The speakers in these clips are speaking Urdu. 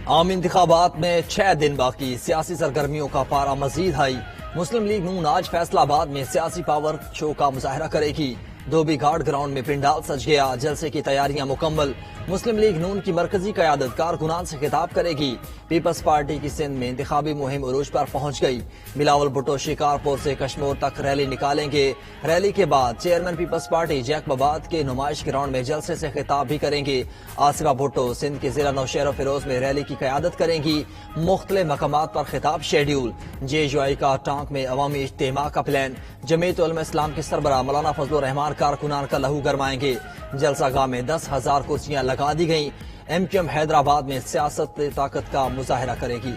عام انتخابات میں 6 دن باقی، سیاسی سرگرمیوں کا پارا مزید ہائی۔ مسلم لیگ نون آج فیصل آباد میں سیاسی پاور شو کا مظاہرہ کرے گی۔ دھوبی گھاٹ گراؤنڈ میں پنڈال سج گیا، جلسے کی تیاریاں مکمل۔ مسلم لیگ نون کی مرکزی قیادت کارکنان سے خطاب کرے گی۔ پیپلز پارٹی کی سندھ میں انتخابی مہم عروج پر پہنچ گئی۔ بلاول بھٹو شکارپور سے کشمور تک ریلی نکالیں گے۔ ریلی کے بعد چیئرمین پیپلز پارٹی جیکب آباد کے نمائش گراؤنڈ میں جلسے سے خطاب بھی کریں گے۔ آصفہ بھٹو سندھ کے ضلع نوشہر و فیروز میں ریلی کی قیادت کریں گی۔ مختلف مقامات پر خطاب شیڈیول۔ JUI کا ٹانک میں عوامی اجتماع کا پلان۔ جمعیت علماء اسلام کے سربراہ مولانا فضل الرحمان کارکنان کا لہو گرمائیں گے۔ جلسہ گاہ میں 10,000 کرسیاں لگا دی گئیں۔ MQM حیدرآباد میں سیاست طاقت کا مظاہرہ کرے گی۔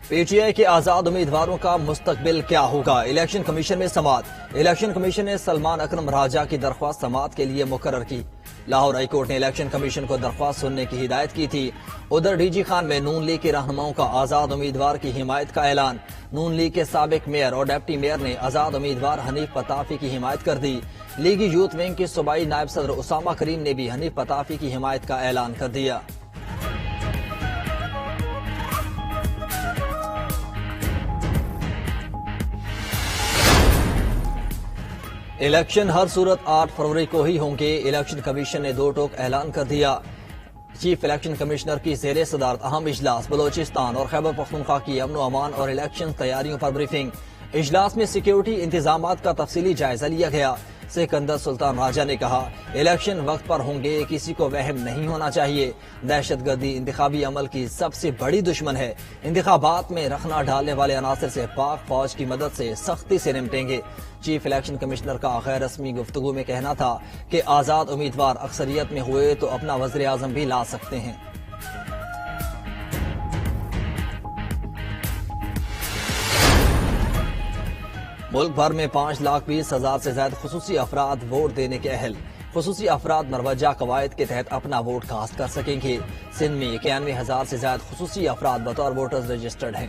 PTI کے آزاد امیدواروں کا مستقبل کیا ہوگا؟ الیکشن کمیشن میں سماعت۔ الیکشن کمیشن نے سلمان اکرم راجہ کی درخواست سماعت کے لیے مقرر کی۔ لاہور ہائی کورٹ نے الیکشن کمیشن کو درخواست سننے کی ہدایت کی تھی۔ ادھر DG خان میں نون لیگ کے رہنماؤں کا آزاد امیدوار کی حمایت کا اعلان۔ نون لیگ کے سابق میئر اور ڈپٹی میئر نے آزاد امیدوار حنیف پتافی کی حمایت کر دی۔ لیگی یوتھ ونگ کے صوبائی نائب صدر اسامہ کریم نے بھی حنیف پتافی کی حمایت کا اعلان کر دیا۔ الیکشن ہر صورت 8 فروری کو ہی ہوں گے۔ الیکشن کمیشن نے 2 ٹوک اعلان کر دیا۔ چیف الیکشن کمشنر کی زیر صدارت اہم اجلاس۔ بلوچستان اور خیبر پختونخوا کی امن و امان اور الیکشن تیاریوں پر بریفنگ۔ اجلاس میں سیکیورٹی انتظامات کا تفصیلی جائزہ لیا گیا۔ سکندر سلطان راجہ نے کہا، الیکشن وقت پر ہوں گے، کسی کو وہم نہیں ہونا چاہیے۔ دہشت گردی انتخابی عمل کی سب سے بڑی دشمن ہے۔ انتخابات میں رخنا ڈالنے والے عناصر سے پاک فوج کی مدد سے سختی سے نمٹیں گے۔ چیف الیکشن کمشنر کا غیر رسمی گفتگو میں کہنا تھا کہ آزاد امیدوار اکثریت میں ہوئے تو اپنا وزیر اعظم بھی لا سکتے ہیں۔ ملک بھر میں 5,20,000 سے زائد خصوصی افراد ووٹ دینے کے اہل۔ خصوصی افراد مروجہ قواعد کے تحت اپنا ووٹ کاسٹ کر سکیں گے۔ سندھ میں 91,000 سے زائد خصوصی افراد بطور ووٹرز رجسٹرڈ ہیں۔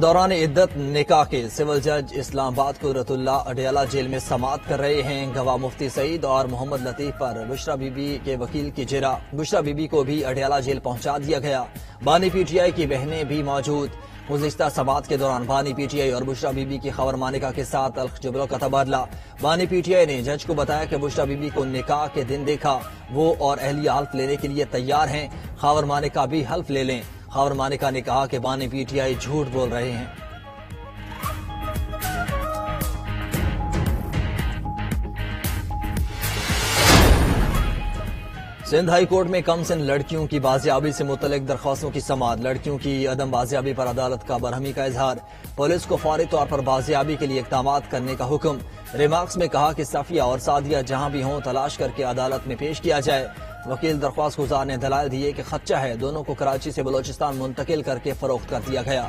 دوران عدت نکاح کے سول جج اسلام آباد قدرت اللہ اڈیالہ جیل میں سماعت کر رہے ہیں۔ گواہ مفتی سعید اور محمد لطیف پر بشرا بی بی کے وکیل کی جرح۔ بشرا بی بی کو بھی اڈیالہ جیل پہنچا دیا گیا۔ بانی PTI کی بہنیں بھی موجود۔ گزشتہ سماعت کے دوران بانی PTI اور بشرا بی بی کی خبر مانکا کے ساتھ تلخ جملوں کا تبادلہ۔ بانی PTI نے جج کو بتایا کہ بشرا بی بی کو نکاح کے دن دیکھا، وہ اور اہلیہ حلف لینے کے لیے تیار ہیں، خاور مانکا بھی حلف لے لیں۔ خاور مانکا نے کہا کہ بانی PTI جھوٹ بول رہے ہیں۔ سندھ ہائی کورٹ میں کم سن لڑکیوں کی بازیابی سے متعلق درخواستوں کی سماعت۔ لڑکیوں کی عدم بازیابی پر عدالت کا برہمی کا اظہار۔ پولیس کو فوری طور پر بازیابی کے لیے اقدامات کرنے کا حکم۔ ریمارکس میں کہا کہ صفیہ اور سعدیہ جہاں بھی ہوں تلاش کر کے عدالت میں پیش کیا جائے۔ وکیل درخواست گزار نے دلائل دیے کہ خدشہ ہے دونوں کو کراچی سے بلوچستان منتقل کر کے فروخت کر دیا گیا۔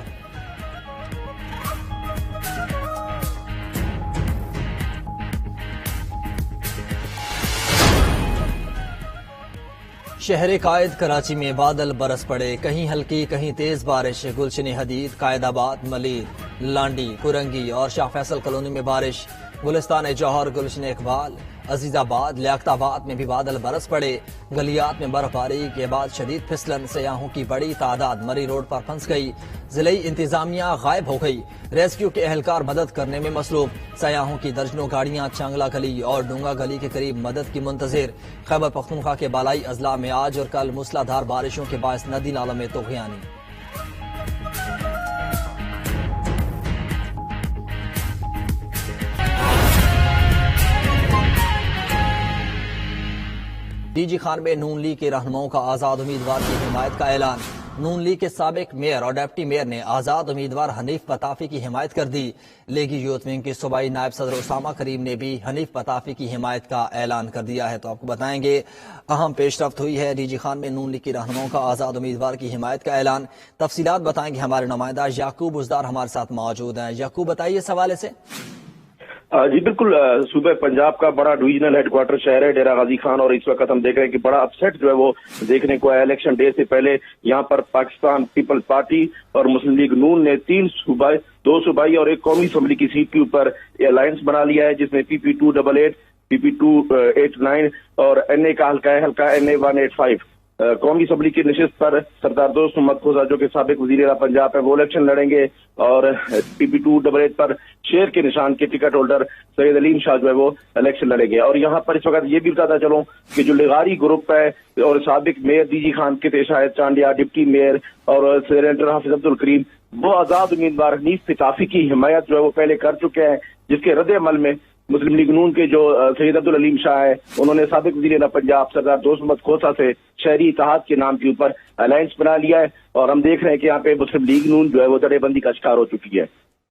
شہر قائد کراچی میں بادل برس پڑے، کہیں ہلکی کہیں تیز بارش۔ گلشن حدید، قائد آباد، ملیر، لانڈی، کرنگی اور شاہ فیصل کالونی میں بارش۔ گلستان جوہر، گلشن اقبال، عزیز آباد، لیاقت آباد میں بھی بادل برس پڑے۔ گلیات میں برف باری کے بعد شدید پھسلن، سیاحوں کی بڑی تعداد مری روڈ پر پھنس گئی۔ ضلعی انتظامیہ غائب ہو گئی، ریسکیو کے اہلکار مدد کرنے میں مصروف۔ سیاحوں کی درجنوں گاڑیاں چانگلہ گلی اور ڈونگا گلی کے قریب مدد کی منتظر۔ خیبر پختونخوا کے بالائی اضلاع میں آج اور کل موسلا دھار بارشوں کے باعث ندی نالوں میں طغیانی۔ DG خان میں نون لیگ کے رہنماؤں کا آزاد امیدوار کی حمایت کا اعلان۔ نون لیگ کے سابق میئر اور ڈپٹی میئر نے آزاد امیدوار حنیف پتافی کی حمایت کر دی۔ لیگی یوتھ ونگ کے صوبائی نائب صدر اسامہ کریم نے بھی حنیف پتافی کی حمایت کا اعلان کر دیا ہے۔ تو آپ کو بتائیں گے اہم پیش رفت ہوئی ہے DG خان میں نون لیگ کے رہنماؤں کا آزاد امیدوار کی حمایت کا اعلان۔ تفصیلات بتائیں گے ہمارے نمائندہ یعقوب ازدار ہمارے ساتھ موجود ہیں۔ یعقوب بتائیے اس حوالے سے۔ جی بالکل، صوبہ پنجاب کا بڑا ڈویژنل ہیڈ کوارٹر شہر ہے ڈیرہ غازی خان، اور اس وقت ہم دیکھ رہے ہیں کہ بڑا اپسیٹ جو ہے وہ دیکھنے کو ہے۔ الیکشن ڈے سے پہلے یہاں پر پاکستان پیپل پارٹی اور مسلم لیگ نون نے 2 صوبائی اور 1 قومی اسمبلی کی سیٹ کے اوپر الائنس بنا لیا ہے، جس میں PP288 PP289 اور NA کا حلقہ NA 185۔ قومی اسمبلی کی نشست پر سردار دوست محمد کھوسہ جو کہ سابق وزیر اعلیٰ پنجاب ہے وہ الیکشن لڑیں گے، اور PP288 پر شیر کے نشان کے ٹکٹ ہولڈر سید علیم شاہ جو ہے وہ الیکشن لڑیں گے۔ اور یہاں پر اس وقت یہ بھی بتاتا چلوں کہ جو لغاری گروپ ہے اور سابق میئر DG خان کے شاہد چانڈیا، ڈپٹی میئر اور سینیٹر حافظ عبد الکریم، وہ آزاد امیدوار حنیف ثقافی کی حمایت جو ہے وہ پہلے کر چکے ہیں، جس کے رد عمل میں مسلم لیگ نون کے جو سید عبدالعلیم شاہ ہے انہوں نے سابق وزیر اعلیٰ پنجاب سردار دوست محمد کھوسہ سے شہری اتحاد کے نام کے اوپر الائنس بنا لیا ہے، اور ہم دیکھ رہے ہیں کہ یہاں پہ مسلم لیگ نون جو ہے وہ جڑے بندی کا شکار ہو چکی ہے۔